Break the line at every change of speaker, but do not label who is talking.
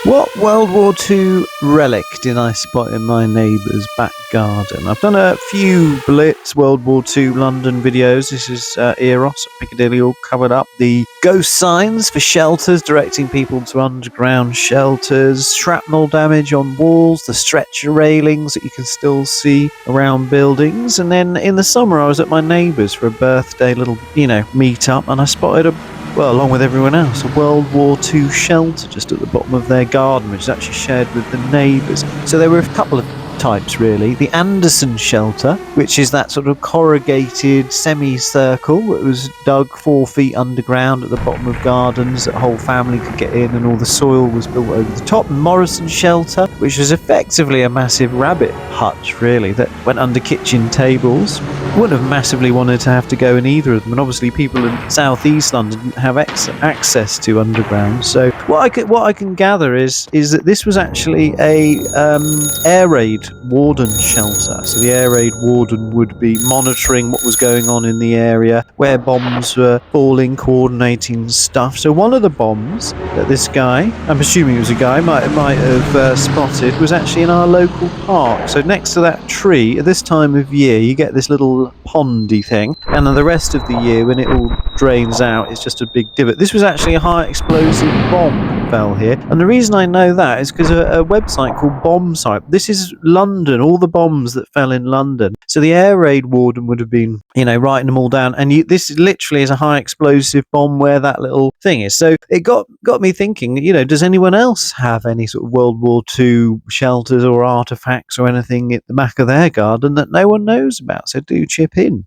What World War II relic did I spot in my neighbour's back garden? I've done a few Blitz World War II London videos. This is Eros at Piccadilly, all covered up. The ghost signs for shelters, directing people to underground shelters, shrapnel damage on walls, the stretcher railings that you can still see around buildings. And then in the summer, I was at my neighbour's for a birthday little, meet up, and I spotted along with everyone else, a World War II shelter just at the bottom of their garden, which is actually shared with the neighbours. So there were a couple of types, really. The Anderson shelter, which is that sort of corrugated semicircle that was dug 4 feet underground at the bottom of gardens that the whole family could get in, and all the soil was built over the top. And Morrison shelter, which was effectively a massive rabbit hutch, really, that went under kitchen tables. Wouldn't have massively wanted to have to go in either of them, and obviously people in southeast London didn't have access to underground. So what I can gather is that this was actually a air raid warden shelter. So the air raid warden would be monitoring what was going on in the area, where bombs were falling, coordinating stuff. So one of the bombs that this guy, I'm assuming it was a guy, might have spotted, was actually in our local park. So next to that tree, at this time of year, you get this little pondy thing, and then the rest of the year, when it all drains out, it's just a big divot. This was actually a high explosive bomb fell here, and the reason I know that is because a website called Bomb Site. This is London, all the bombs that fell in London. So the air raid warden would have been, writing them all down, and this literally is a high explosive bomb where that little thing is. So it got me thinking, does anyone else have any sort of World War II shelters or artifacts or anything at the back of their garden that no one knows about? So do chip in.